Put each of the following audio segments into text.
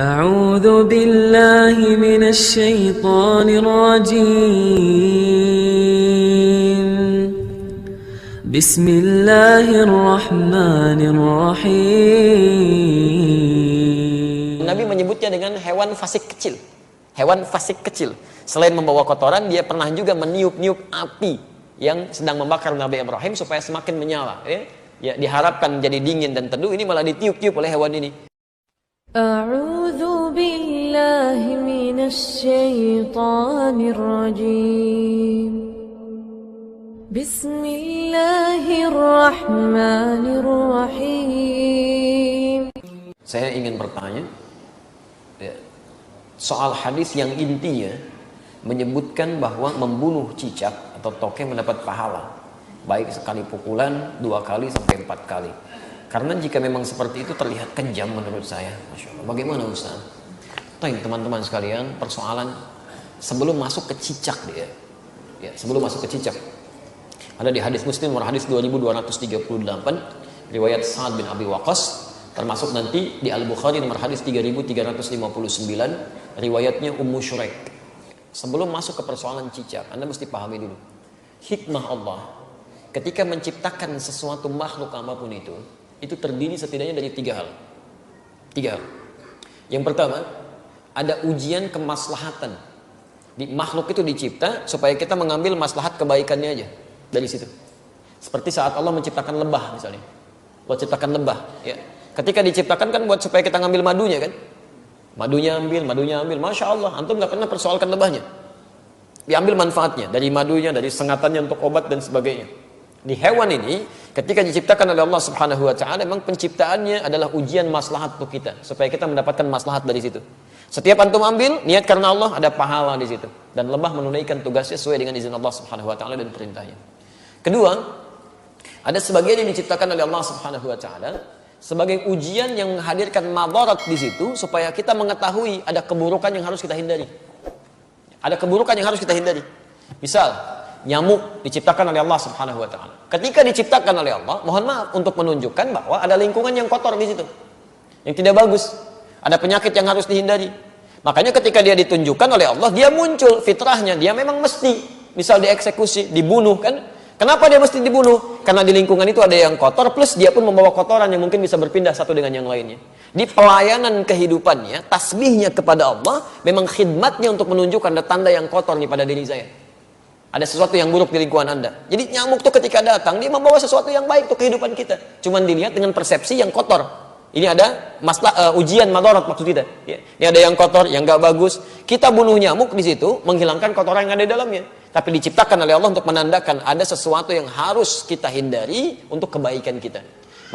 أعوذ بالله من الشيطان الرجيم بسم الله الرحمن الرحيم. Nabi menyebutnya dengan hewan fasik kecil. Hewan fasik kecil. Selain membawa kotoran, dia pernah juga meniup-niup api yang sedang membakar Nabi Ibrahim supaya semakin menyala. Ya, diharapkan jadi dingin dan teduh, ini malah ditiup-tiup oleh hewan ini. أعوذ بالله من الشيطان الرجيم بسم الله الرحمن الرحيم. Saya ingin bertanya soal hadis yang intinya menyebutkan bahwa membunuh cicak atau toke mendapat pahala, baik sekali pukulan 2 kali sampai 4 kali. Karena jika memang seperti itu terlihat kejam menurut saya. Masya Allah. Bagaimana Ustaz? Teman-teman sekalian, persoalan sebelum masuk ke cicak dia. Ya, sebelum masuk ke cicak. Ada di hadis Muslim nomor hadis 2238 riwayat Sa'ad bin Abi Waqqas, termasuk nanti di Al-Bukhari nomor hadis 3359 riwayatnya Ummu Syuraik. Sebelum masuk ke persoalan cicak, Anda mesti pahami dulu hikmah Allah ketika menciptakan sesuatu makhluk apapun itu terdiri setidaknya dari 3 hal. 3 hal. Yang pertama, ada ujian kemaslahatan. Di makhluk itu dicipta supaya kita mengambil maslahat kebaikannya aja dari situ. Seperti saat Allah menciptakan lebah misalnya. Allah ciptakan lebah, ya. Ketika diciptakan kan buat supaya kita ngambil madunya kan? Madunya ambil. Masya Allah, antum nggak pernah persoalkan lebahnya. Diambil manfaatnya dari madunya, dari sengatannya untuk obat dan sebagainya. Di hewan ini, ketika diciptakan oleh Allah Subhanahu wa taala, memang penciptaannya adalah ujian maslahat untuk kita, supaya kita mendapatkan maslahat dari situ. Setiap antum ambil, niat karena Allah, ada pahala di situ. Dan lebah menunaikan tugasnya sesuai dengan izin Allah Subhanahu wa taala dan perintahnya. Kedua, ada sebagian yang diciptakan oleh Allah Subhanahu wa taala sebagai ujian yang menghadirkan madarat di situ, supaya kita mengetahui ada keburukan yang harus kita hindari. Ada keburukan yang harus kita hindari. Misal, nyamuk diciptakan oleh Allah Subhanahu wa taala. Ketika diciptakan oleh Allah, mohon maaf untuk menunjukkan bahwa ada lingkungan yang kotor di situ. Yang tidak bagus. Ada penyakit yang harus dihindari. Makanya ketika dia ditunjukkan oleh Allah, dia muncul fitrahnya, dia memang mesti misal dieksekusi, dibunuh kan? Kenapa dia mesti dibunuh? Karena di lingkungan itu ada yang kotor, plus dia pun membawa kotoran yang mungkin bisa berpindah satu dengan yang lainnya. Di pelayanan kehidupannya, tasbihnya kepada Allah, memang khidmatnya untuk menunjukkan ada tanda yang kotor nih pada diri saya. Ada sesuatu yang buruk di lingkungan Anda. Jadi nyamuk tuh ketika datang, dia membawa sesuatu yang baik untuk kehidupan kita. Cuman dilihat dengan persepsi yang kotor. Ini ada ujian madarat maksud kita. Ya. Ini ada yang kotor, yang gak bagus. Kita bunuh nyamuk di situ, menghilangkan kotoran yang ada di dalamnya. Tapi diciptakan oleh Allah untuk menandakan ada sesuatu yang harus kita hindari untuk kebaikan kita.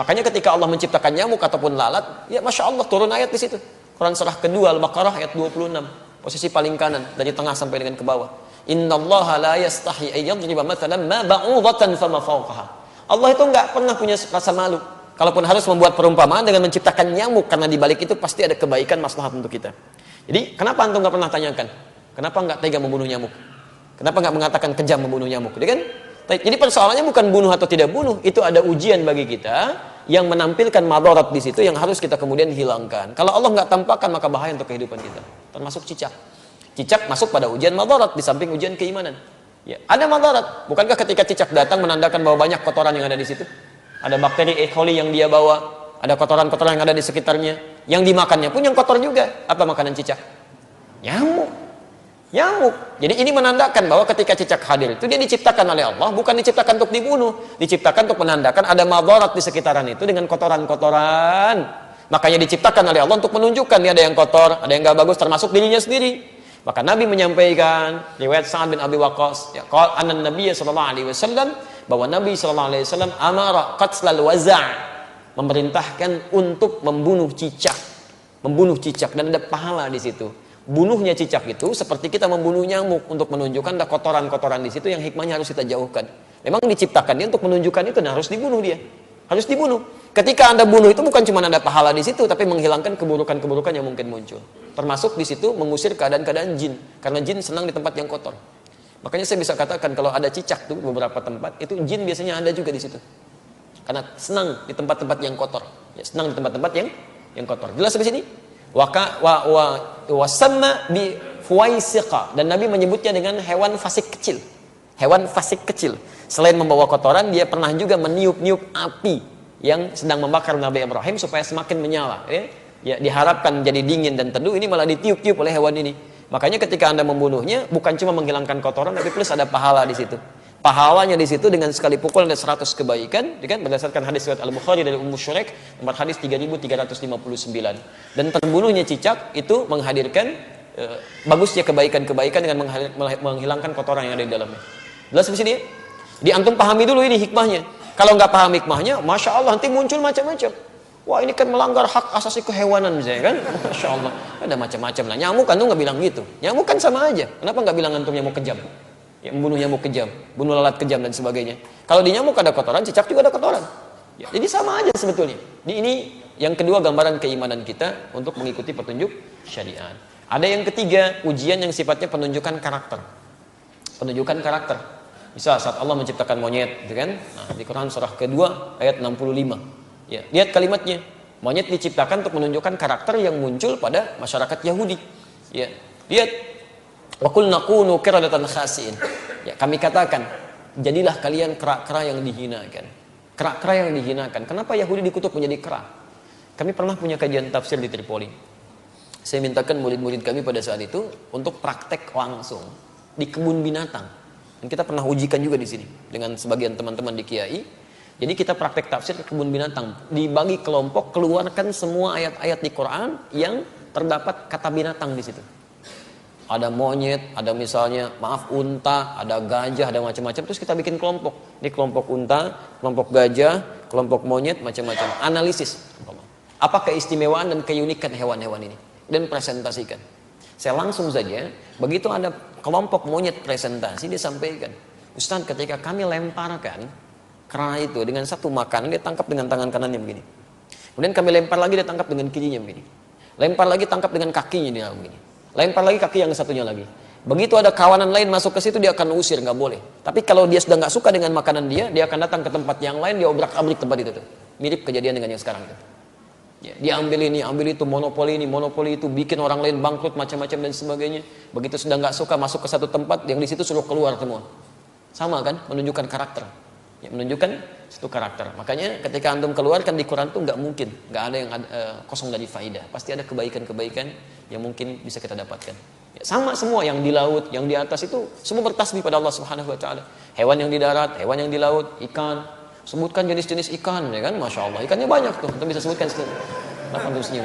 Makanya ketika Allah menciptakan nyamuk ataupun lalat, ya Masya Allah turun ayat di situ. Quran surah kedua Al-Baqarah ayat 26. Posisi paling kanan, dari tengah sampai dengan ke bawah. Innallaha la yastahi ayyadriba mathalan ma ba'udatan fama fawqaha. Allah itu enggak pernah punya rasa malu kalaupun harus membuat perumpamaan dengan menciptakan nyamuk, karena di balik itu pasti ada kebaikan maslahat untuk kita. Jadi, kenapa antum enggak pernah tanyakan? Kenapa enggak tega membunuh nyamuk? Kenapa enggak mengatakan kejam membunuh nyamuk? Kan? Jadi persoalannya bukan bunuh atau tidak bunuh, itu ada ujian bagi kita yang menampilkan madarat di situ yang harus kita kemudian hilangkan. Kalau Allah enggak tampakkan, maka bahaya untuk kehidupan kita. Termasuk cicak. Cicak masuk pada ujian madarat di samping ujian keimanan. Ya, ada madarat. Bukankah ketika cicak datang menandakan bahwa banyak kotoran yang ada di situ? Ada bakteri E. coli yang dia bawa, ada kotoran-kotoran yang ada di sekitarnya. Yang dimakannya pun yang kotor juga. Apa makanan cicak? Nyamuk. Jadi ini menandakan bahwa ketika cicak hadir itu dia diciptakan oleh Allah, bukan diciptakan untuk dibunuh, diciptakan untuk menandakan ada madarat di sekitaran itu dengan kotoran-kotoran. Makanya diciptakan oleh Allah untuk menunjukkan dia ada yang kotor, ada yang gak bagus, termasuk dirinya sendiri. Maka Nabi menyampaikan riwayat Sa'ad bin Abi Waqqas, ya, qala anna Nabiy sallallahu alaihi wasallam, bahwa Nabi sallallahu alaihi wasallam amara qatlal waza', memerintahkan untuk membunuh cicak dan ada pahala di situ. Bunuhnya cicak itu seperti kita membunuh nyamuk untuk menunjukkan ada kotoran-kotoran di situ yang hikmahnya harus kita jauhkan. Memang diciptakan dia untuk menunjukkan itu, dan harus dibunuh dia. Harus dibunuh. Ketika Anda bunuh itu bukan cuma ada pahala di situ, tapi menghilangkan keburukan-keburukan yang mungkin muncul. Termasuk di situ mengusir keadaan-keadaan jin, karena jin senang di tempat yang kotor. Makanya saya bisa katakan kalau ada cicak tuh beberapa tempat, itu jin biasanya ada juga di situ. Karena senang di tempat-tempat yang kotor. Ya, senang di tempat-tempat yang kotor. Jelas di sini? Wasamma bi fuwaisiqa, dan Nabi menyebutnya dengan hewan fasik kecil. Hewan fasik kecil. Selain membawa kotoran, dia pernah juga meniup-niup api yang sedang membakar Nabi Ibrahim supaya semakin menyala. Ya, diharapkan jadi dingin dan teduh, ini malah ditiup-tiup oleh hewan ini. Makanya ketika Anda membunuhnya, bukan cuma menghilangkan kotoran, tapi plus ada pahala di situ. Pahalanya di situ dengan sekali pukul ada 100 kebaikan, kan? Berdasarkan hadis riwayat Al-Bukhari dari Ummu Syuraik, nomor hadis 3359. Dan terbunuhnya cicak itu menghadirkan bagusnya kebaikan-kebaikan dengan menghilangkan kotoran yang ada di dalamnya. Jelas di sini ya? Di antum pahami dulu ini hikmahnya. Kalau nggak paham hikmahnya, masya Allah nanti muncul macam-macam. Wah, ini kan melanggar hak asasi kehewanan misalnya kan? Masya Allah, ada macam-macam lah. Nyamuk antum nggak bilang gitu. Nyamuk kan sama aja. Kenapa nggak bilang antum nyamuk kejam? Ya, membunuh nyamuk kejam, bunuh lalat kejam dan sebagainya. Kalau di nyamuk ada kotoran, cicak juga ada kotoran. Ya, jadi sama aja sebetulnya. Ini yang kedua gambaran keimanan kita untuk mengikuti petunjuk syariat. Ada yang ketiga, ujian yang sifatnya penunjukan karakter. Penunjukan karakter. Misal saat Allah menciptakan monyet, gitu kan? Nah, di Quran surah kedua ayat 65. Ya, lihat kalimatnya. Monyet diciptakan untuk menunjukkan karakter yang muncul pada masyarakat Yahudi. Ya, lihat. Wa qulna kunu qiradatan khasiin. Ya, kami katakan, jadilah kalian kera-kera yang dihinakan. Kera-kera yang dihinakan. Kenapa Yahudi dikutuk menjadi kera? Kami pernah punya kajian tafsir di Tripoli. Saya mintakan murid-murid kami pada saat itu untuk praktek langsung di kebun binatang. Dan kita pernah ujikan juga di sini dengan sebagian teman-teman di Kiai. Jadi kita praktek tafsir ke kebun binatang. Dibagi kelompok, keluarkan semua ayat-ayat di Quran yang terdapat kata binatang di situ. Ada monyet, ada misalnya unta, ada gajah, ada macam-macam. Terus kita bikin kelompok. Ini kelompok unta, kelompok gajah, kelompok monyet, macam-macam. Analisis. Apa keistimewaan dan keunikan hewan-hewan ini? Dan presentasikan. Saya langsung saja, begitu ada kelompok monyet presentasi, dia sampaikan, Ustaz, ketika kami lemparkan kera itu dengan satu makanan, dia tangkap dengan tangan kanannya begini. Kemudian kami lempar lagi, dia tangkap dengan kirinya begini. Lempar lagi, tangkap dengan kakinya dia begini. Lempar lagi kaki yang satunya lagi. Begitu ada kawanan lain masuk ke situ, dia akan usir, nggak boleh. Tapi kalau dia sudah nggak suka dengan makanan dia akan datang ke tempat yang lain, dia obrak-abrik tempat itu tuh. Mirip kejadian dengan yang sekarang tuh. Ya, dia ambil ini, ambil itu, monopoli ini, monopoli itu, bikin orang lain bangkrut macam-macam dan sebagainya. Begitu sudah nggak suka masuk ke satu tempat, yang di situ suruh keluar semua. Sama kan, menunjukkan karakter. Ya, menunjukkan satu karakter. Makanya ketika antum keluarkan di Quran tuh nggak mungkin, nggak ada yang kosong dari faidah. Pasti ada kebaikan-kebaikan yang mungkin bisa kita dapatkan. Ya, sama semua yang di laut, yang di atas itu semua bertasbih pada Allah Subhanahu Wa Taala. Hewan yang di darat, hewan yang di laut, ikan. Sebutkan jenis-jenis ikan, ya kan? Masya Allah, ikannya banyak tuh. Kita bisa sebutkan sekian. Kenapa antum senyum?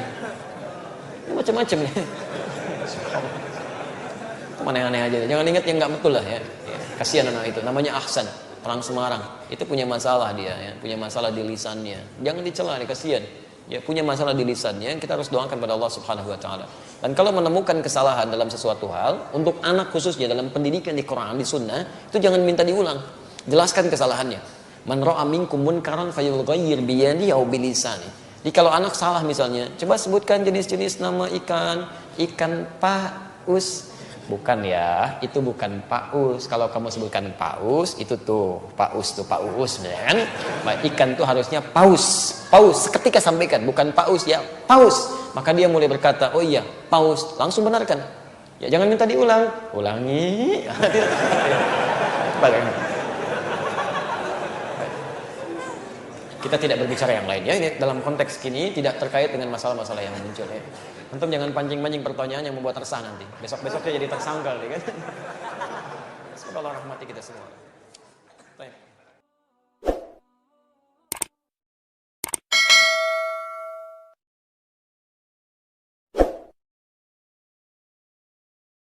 Ini macam-macam ya. Itu aneh-aneh aja. Jangan ingat yang nggak betul lah ya. Kasihan anak itu. Namanya Ahsan, orang Semarang. Itu punya masalah dia, ya. Punya masalah di lisannya. Jangan dicela, kasihan. Ya, punya masalah di lisannya. Kita harus doakan pada Allah Subhanahu Wa Taala. Dan kalau menemukan kesalahan dalam sesuatu hal, untuk anak khususnya dalam pendidikan di Quran, di Sunnah, itu jangan minta diulang. Jelaskan kesalahannya. Man ra'a minkum munkaran falyughayyir bi yadihi aw bi lisani. Jadi kalau anak salah misalnya, coba sebutkan jenis-jenis nama ikan. Ikan paus. Bukan ya, itu bukan paus. Kalau kamu sebutkan paus, itu tuh paus tuh paus, kan? Ikan tuh harusnya paus. Paus, seketika sampaikan, bukan paus ya, paus. Maka dia mulai berkata, oh iya, paus. Langsung benarkan. Ya jangan minta diulang. Ulangi. Bagaimana? Kita tidak berbicara yang lain ya, ini dalam konteks kini tidak terkait dengan masalah-masalah yang muncul ya. Antum jangan pancing-pancing pertanyaan yang membuat resah nanti. Besok-besoknya jadi tersangkal ya kan. Semoga Allah rahmati kita semua. Baik.